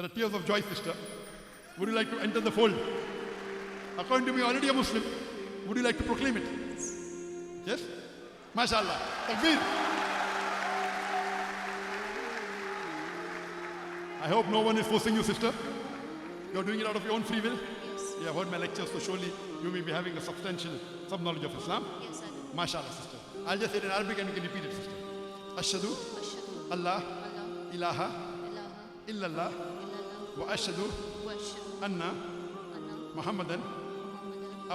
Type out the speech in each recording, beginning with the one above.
There are tears of joy, sister. Would you like to enter the fold? According to me, already a Muslim. Would you like to proclaim it? Yes? MashaAllah. Takbir. I hope no one is forcing you, sister. You're doing it out of your own free will? Yes. You have heard my lectures, so surely you may be having a substantial, some knowledge of Islam. Yes, I do. MashaAllah, sister. I'll just say it in Arabic and you can repeat it, sister. Ashhadu Ashhadu Allah Allah ilaha ilaha illallah illallah wa ashhadu wa ashhadu anna anna Muhammadan Muhammadan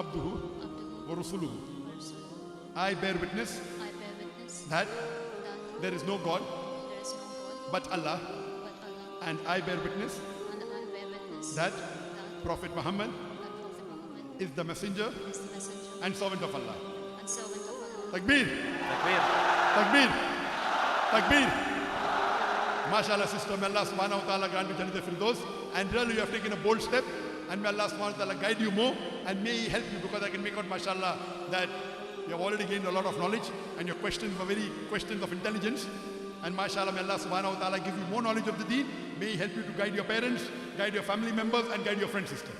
abduhu abduhu wa rasuluhu. wa rasuluhu. I bear witness I bear witness that that there is no God there is no God but Allah, but Allah, and I bear witness and I bear witness that that Prophet Muhammad Prophet Muhammad is the messenger is the messenger and servant of Allah. and servant of Allah. Takbir! Takbir! Takbir! MashaAllah, sister, may Allah subhanahu wa ta'ala grant you Jannat al-Firdaus. And really you have taken a bold step, and may Allah subhanahu wa ta'ala guide you more, and may He help you, because I can make out, MashaAllah, that you have already gained a lot of knowledge and your questions were very questions of intelligence. And MashaAllah, may Allah subhanahu wa ta'ala give you more knowledge of the deen. May He help you to guide your parents, guide your family members, and guide your friend sister.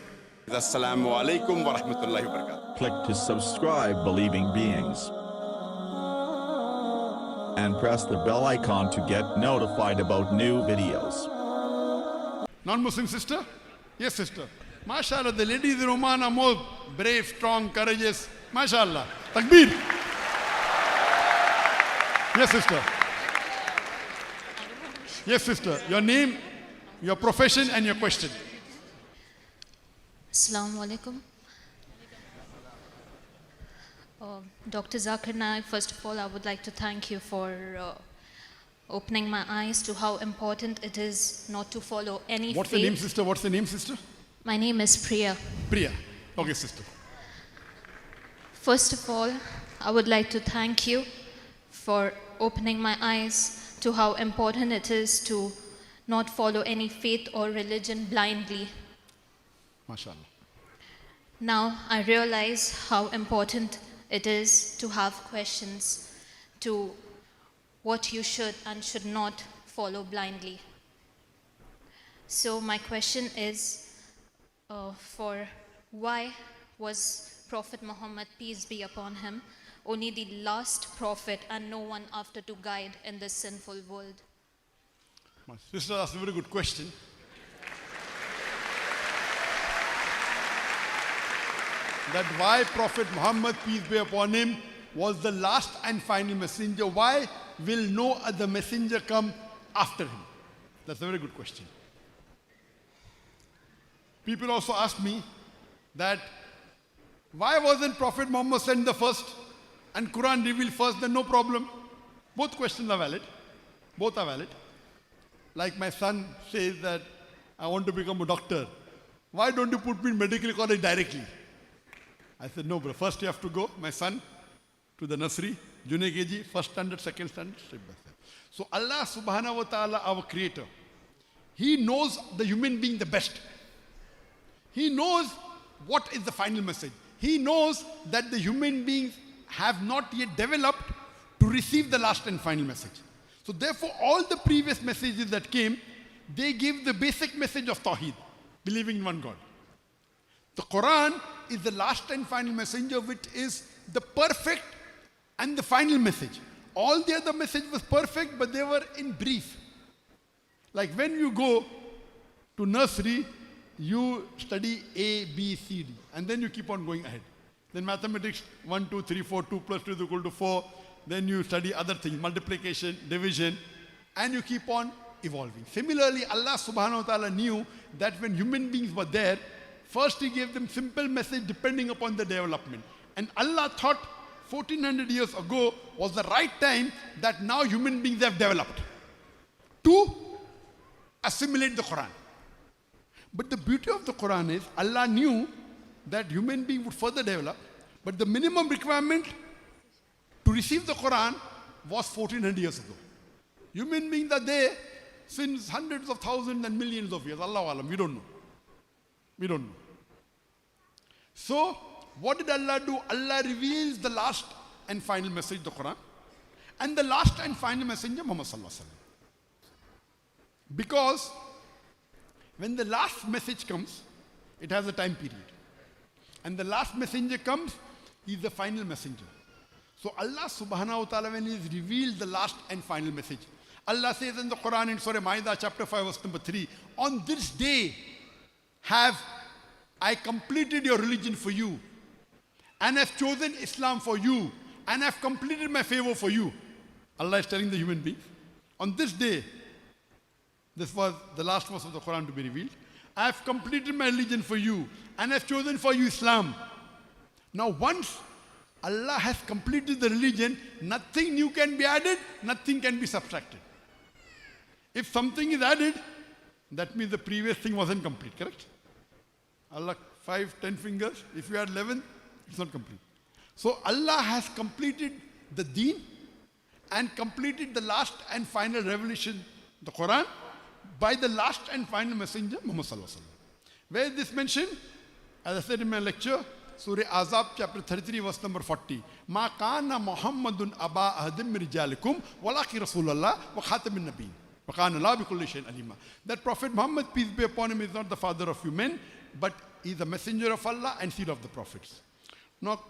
Assalamu alaikum wa rahmatullahi wa barakatuh. Click to subscribe Believing Beings and press the bell icon to get notified about new videos. Non-Muslim sister? Yes, sister. MashaAllah, the ladies in Oman are more brave, strong, courageous. MashaAllah. Takbir. Yes, sister. Yes, sister. Your name, your profession, and your question. Assalamu alaikum. Dr. Zakir Naik, first of all, I would like to thank you for opening my eyes to how important it is not to follow any What's faith. the name, sister? What's the name, sister? My name is Priya. Priya. Okay, sister. First of all, I would like to thank you for opening my eyes to how important it is to not follow any faith or religion blindly. MashaAllah. Now I realize how important it is to have questions to what you should and should not follow blindly. So my question is for why was Prophet Muhammad, peace be upon him, only the last prophet and no one after to guide in this sinful world? My sister asked a very good question. That why Prophet Muhammad, peace be upon him, was the last and final messenger. Why will no other messenger come after him? That's a very good question. People also ask me that why wasn't Prophet Muhammad sent the first and Quran revealed first? Then no problem. Both questions are valid. Both are valid. Like my son says that I want to become a doctor. Why don't you put me in medical college directly? I said, no, bro. First you have to go, my son, to the nursery, junior KG, first standard, second standard, step by step. So Allah subhanahu wa ta'ala, our creator, He knows the human being the best. He knows what is the final message. He knows that the human beings have not yet developed to receive the last and final message. So therefore, all the previous messages that came, they give the basic message of Tawheed, believing in one God. The Quran is the last and final messenger, which is the perfect and the final message. All the other message was perfect, but they were in brief. Like when you go to nursery, you study A, B, C, D, and then you keep on going ahead. Then mathematics, 1, 2, 3, 4, 2 plus 2 is equal to 4. Then you study other things, multiplication, division, and you keep on evolving. Similarly, Allah subhanahu wa ta'ala knew that when human beings were there, first He gave them simple message depending upon the development. And Allah thought 1400 years ago was the right time that now human beings have developed to assimilate the Quran. But the beauty of the Quran is Allah knew that human beings would further develop, but the minimum requirement to receive the Quran was 1400 years ago. Human beings are there since hundreds of thousands and millions of years. Allahu Alam, we don't know. We don't know. So, what did Allah do? Allah reveals the last and final message, the Quran, and the last and final messenger, Muhammad Sallallahu Alaihi Wasallam. Because When the last message comes, it has a time period. And the last messenger comes, he is the final messenger. So Allah subhanahu wa ta'ala, when he has revealed the last and final message, Allah says in the Quran in Surah Ma'idah chapter 5 verse number 3, on this day have I completed your religion for you and have chosen Islam for you and have completed my favor for you. Allah is telling the human beings, on this day, this was the last verse of the Quran to be revealed, I have completed my religion for you and have chosen for you Islam. Now once Allah has completed the religion, nothing new can be added, nothing can be subtracted. If something is added, that means the previous thing wasn't complete, correct? Allah 5, 10 fingers, if you add 11, it's not complete. So Allah has completed the deen and completed the last and final revelation, the Quran, by the last and final messenger, Muhammad Sallallahu Alaihi Wasallam. Where is this mentioned? As I said in my lecture, Surah Azab chapter 33 verse number 40. Ma kana Muhammadun aba ahadim min rijalikum walaki Rasulullah wa khatamin nabiyyin. Wa kana la bi kulli shay'in alima. That Prophet Muhammad, peace be upon him, is not the father of you men, but he is the messenger of Allah and seal of the prophets. Now,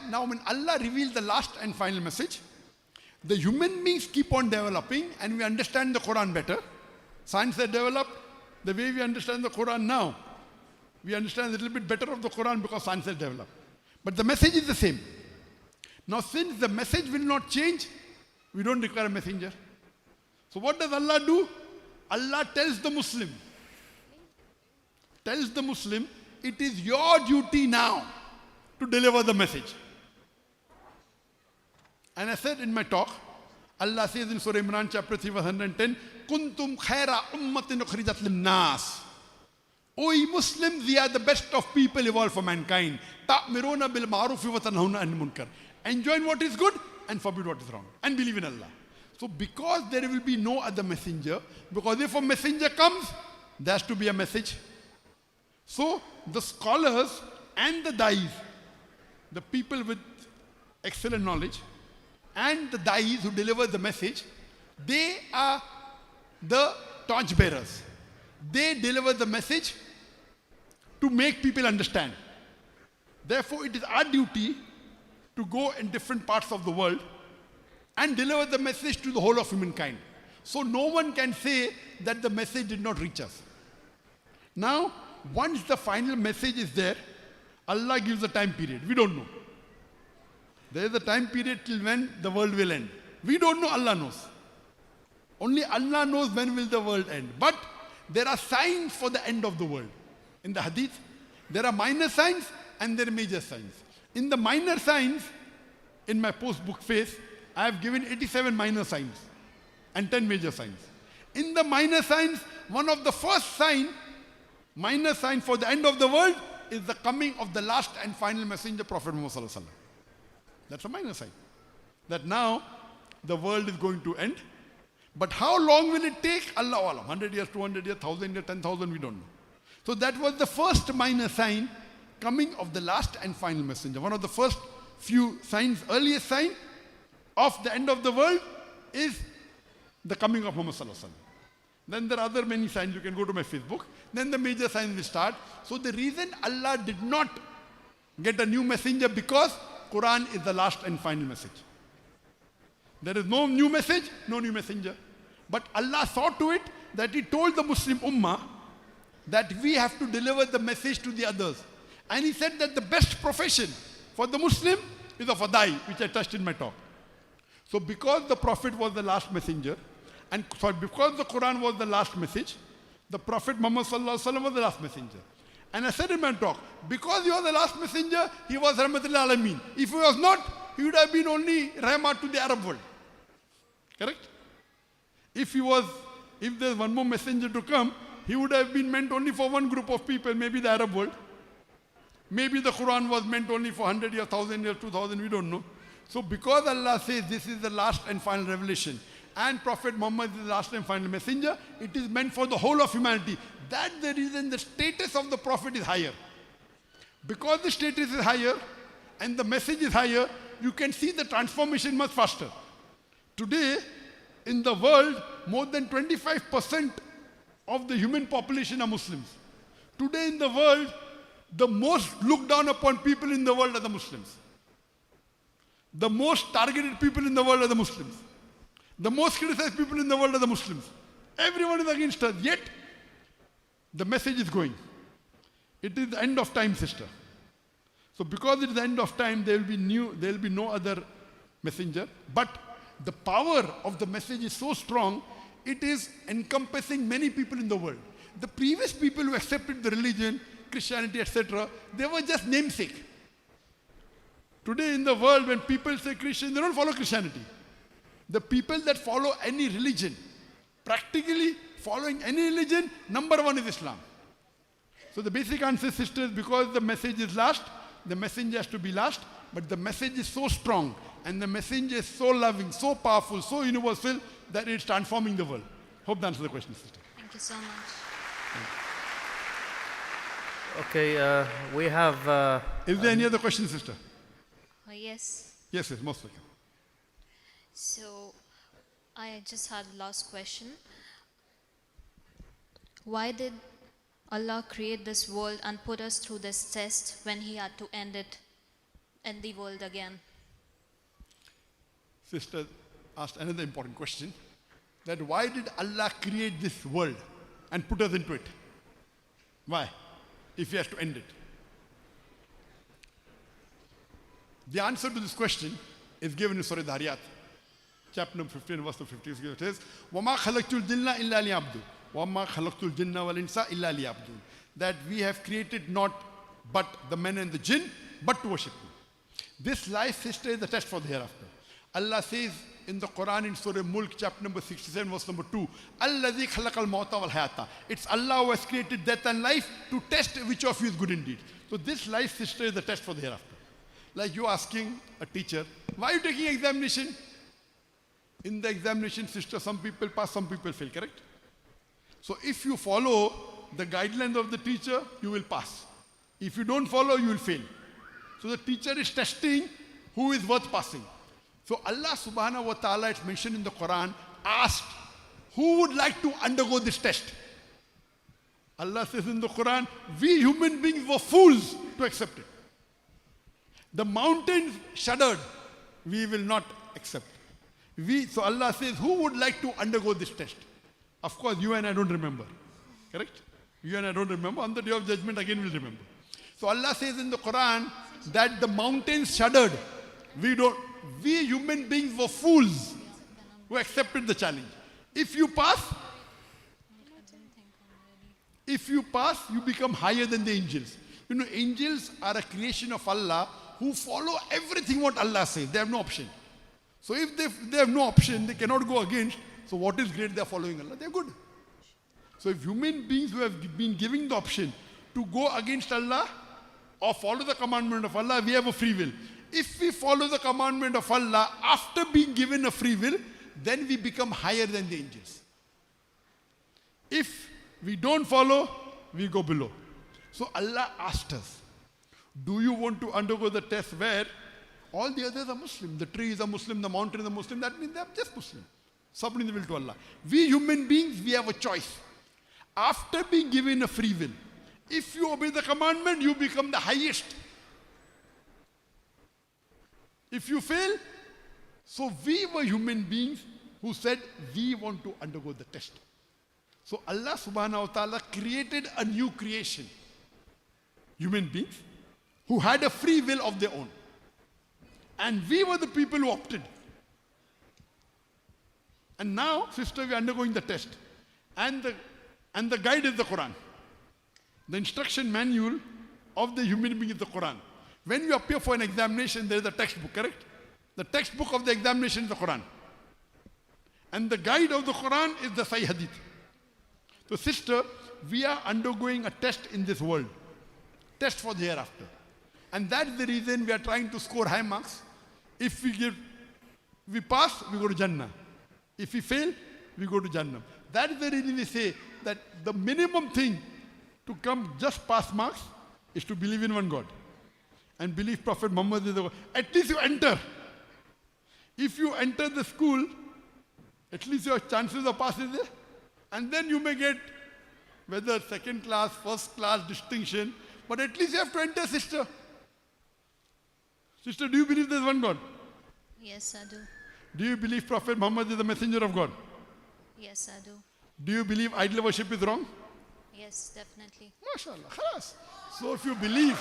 now when Allah revealed the last and final message, the human beings keep on developing and we understand the Quran better. Science has developed the way we understand the Quran now. We understand a little bit better of the Quran because science has developed. But the message is the same. Now since the message will not change, we don't require a messenger. So what does Allah do? Allah tells the Muslim, it is your duty now to deliver the message. And I said in my talk, Allah says in Surah Imran chapter 3 verse 110, Kuntum khaira ummatin ukhrijat linnas. O ye Muslims, ye are the best of people evolved for mankind. Ta'miruna bil ma'rufi wa tanhauna 'anil munkar. Enjoin what is good and forbid what is wrong. And believe in Allah. So because there will be no other messenger, because if a messenger comes, there has to be a message. So the scholars and the dais, the people with excellent knowledge, and the dais who deliver the message, they are the torch bearers. They deliver the message to make people understand. Therefore, it is our duty to go in different parts of the world and deliver the message to the whole of humankind. So no one can say that the message did not reach us. Now, once the final message is there, Allah gives a time period. We don't know. There is a time period till when the world will end. We don't know, Allah knows. Only Allah knows when will the world end. But there are signs for the end of the world. In the hadith, there are minor signs and there are major signs. In the minor signs, in my post-book phase, I have given 87 minor signs and 10 major signs. In the minor signs, one of the first minor sign for the end of the world is the coming of the last and final messenger, Prophet Muhammad Sallallahu Alaihi Wasallam. That's a minor sign. That now the world is going to end. But how long will it take? Allah Alam. 100 years, 200 years, 1,000 years, 10,000, we don't know. So that was the first minor sign, coming of the last and final messenger. One of the first few signs, earliest sign of the end of the world is the coming of Muhammad Sallallahu Alaihi Wasallam. Then there are other many signs. You can go to my Facebook. Then the major signs will start. So the reason Allah did not get a new messenger, because Quran is the last and final message. There is no new message, no new messenger. But Allah saw to it that He told the Muslim Ummah that we have to deliver the message to the others. And He said that the best profession for the Muslim is of a dai, which I touched in my talk. So because the Prophet was the last messenger, and because the Quran was the last message, the Prophet Muhammad Sallallahu Alaihi Wasallam was the last messenger. And I said in my talk, because he was the last messenger, he was Rahmatul Alameen. If he was not, he would have been only Rahmat to the Arab world. Correct? If there's one more messenger to come, he would have been meant only for one group of people, maybe the Arab world. Maybe the Quran was meant only for 100 years, 1,000 years, 2,000, we don't know. So because Allah says this is the last and final revelation, and Prophet Muhammad is the last and final messenger, it is meant for the whole of humanity. That's the reason the status of the Prophet is higher. Because the status is higher and the message is higher, you can see the transformation much faster. Today, in the world, more than 25% of the human population are Muslims. Today in the world, the most looked down upon people in the world are the Muslims. The most targeted people in the world are the Muslims. The most criticized people in the world are the Muslims. Everyone is against us, yet the message is going. It is the end of time, sister. So because it is the end of time, there will be no other messenger. But the power of the message is so strong, it is encompassing many people in the world. The previous people who accepted the religion, Christianity, etc., they were just namesake. Today in the world, when people say Christian, they don't follow Christianity. The people that follow any religion, practically following any religion, number one is Islam. So the basic answer, sisters, because the message is last, the messenger has to be last, but the message is so strong, and the messenger is so loving, so powerful, so universal, that it's transforming the world. Hope that answers the question, sister. Thank you so much. Okay, we have... Is there any other question, sister? Yes. Yes, yes, most welcome. So, I just had last question. Why did Allah create this world and put us through this test when He had to end the world again? Sister asked another important question, that why did Allah create this world and put us into it? Why? If He has to end it. The answer to this question is given in Surah Dhariyat, chapter number 15, verse 50. It says, وَمَا خَلَقْتُ الْجِنَّ إِلَّا لِيَعْبُدُونَ وَمَا خَلَقْتُ الْجِنَّ وَالْإِنسَ إِلَّا لِيَعْبُدُونَ. That we have created not but the men and the jinn, but to worship Him. This life, sister, is the test for the hereafter. Allah says in the Quran in Surah Mulk, chapter number 67, verse number 2, الَّذِي خَلَقَ الْمَوْتَ وَالْحَيَاةَ. It's Allah who has created death and life to test which of you is good indeed. So this life, sister, is the test for the hereafter. Like you asking a teacher, why are you taking examination? In the examination, sister, some people pass, some people fail, correct? So if you follow the guidelines of the teacher, you will pass. If you don't follow, you will fail. So the teacher is testing who is worth passing. So Allah subhanahu wa ta'ala, it's mentioned in the Quran, asked, who would like to undergo this test? Allah says in the Quran, we human beings were fools to accept it. The mountains shuddered, we will not accept. So Allah says, who would like to undergo this test? Of course, you and I don't remember. Correct? You and I don't remember. On the day of judgment, again we'll remember. So Allah says in the Quran that the mountains shuddered. We human beings were fools who accepted the challenge. If you pass, you become higher than the angels. You know, angels are a creation of Allah who follow everything what Allah says. They have no option. So if they have no option, they cannot go against. So what is great? They are following Allah. They are good. So if human beings who have been given the option to go against Allah or follow the commandment of Allah, we have a free will. If we follow the commandment of Allah after being given a free will, then we become higher than the angels. If we don't follow, we go below. So Allah asked us, do you want to undergo the test where all the others are Muslim? The trees are Muslim, the mountains are Muslim. That means they are just Muslim. Submitting the will to Allah. We human beings, we have a choice. After being given a free will, if you obey the commandment, you become the highest. If you fail, so we were human beings who said we want to undergo the test. So Allah subhanahu wa ta'ala created a new creation. Human beings who had a free will of their own. And we were the people who opted. And now, sister, we are undergoing the test. And the guide is the Quran. The instruction manual of the human being is the Quran. When you appear for an examination, there is a textbook, correct? The textbook of the examination is the Quran. And the guide of the Quran is the Sahih Hadith. So sister, we are undergoing a test in this world. Test for the hereafter. And that's the reason we are trying to score high marks. If we pass, we go to Jannah. If we fail, we go to Jannah. That is the reason we say that the minimum thing to come just pass marks is to believe in one God. And believe Prophet Muhammad is the God. At least you enter. If you enter the school, at least your chances of passing there. And then you may get whether second class, first class, distinction, but at least you have to enter, sister. Sister, do you believe there's one God? Yes, I do. Do you believe Prophet Muhammad is the messenger of God? Yes, I do. Do you believe idol worship is wrong? Yes, definitely. MashaAllah, khalas. So if you believe,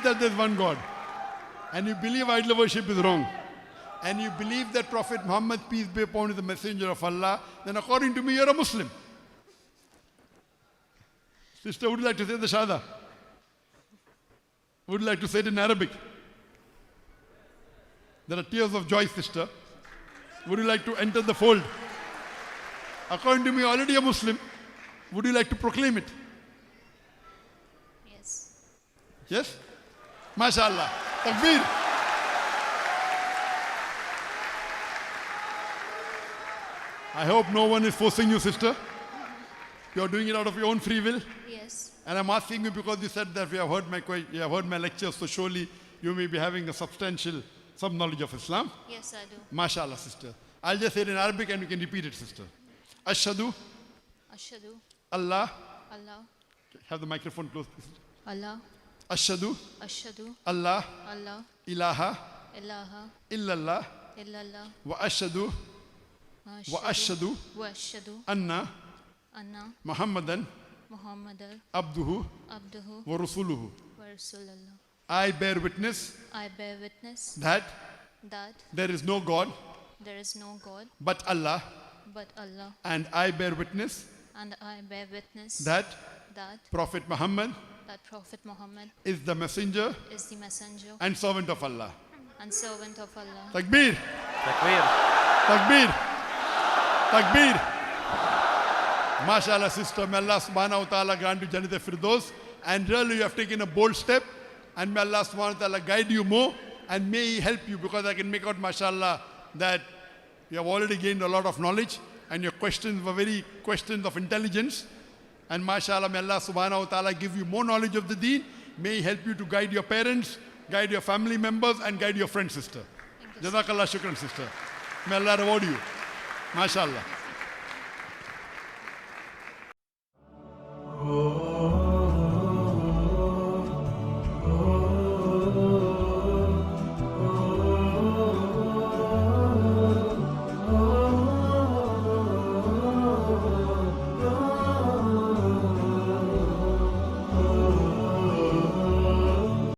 that there's one God, and you believe idol worship is wrong, and you believe that Prophet Muhammad, peace be upon him, is the messenger of Allah, then according to me, you're a Muslim. Sister, would you like to say the Shahada? Would you like to say it in Arabic? There are tears of joy, sister. Would you like to enter the fold? According to me, already a Muslim. Would you like to proclaim it? Yes. Yes? MashaAllah. Takbir. I hope no one is forcing you, sister. You're doing it out of your own free will. Yes. And I'm asking you because you said that you have heard my lectures, so surely you may be having a substantial, some knowledge of Islam. Yes, I do. MashaAllah, sister. I'll just say it in Arabic and you can repeat it, sister. Ashhadu Ashhadu Allah. Allah. Have the microphone close, please. Allah. Ashhadu Ashhadu Allah Allah. ilaha Ilaha. illallah Illallah. wa ashhadu Wa ashhadu. anna Anna. Muhammadan Muhammadal. abduhu Abduhu. wa rasuluhu. Wa Rasulallah. I bear witness I bear witness that that there is no God there is no God but Allah, but Allah, and I bear witness and I bear witness that that Prophet Muhammad Prophet Muhammad is the messenger is the messenger and servant of Allah. and servant of Allah. Takbir! Takbir. Takbir! Takbir! MashaAllah, sister, may Allah subhanahu wa ta'ala grant you Jannat al-Firdaus. And really you have taken a bold step, and may Allah subhanahu wa ta'ala guide you more, and may He help you, because I can make out, mashallah, that you have already gained a lot of knowledge, and your questions were very questions of intelligence. And mashallah, may Allah subhanahu wa ta'ala give you more knowledge of the deen. May He help you to guide your parents, guide your family members, and guide your friend, sister. Jazakallah shukran, sister. May Allah reward you. MashaAllah.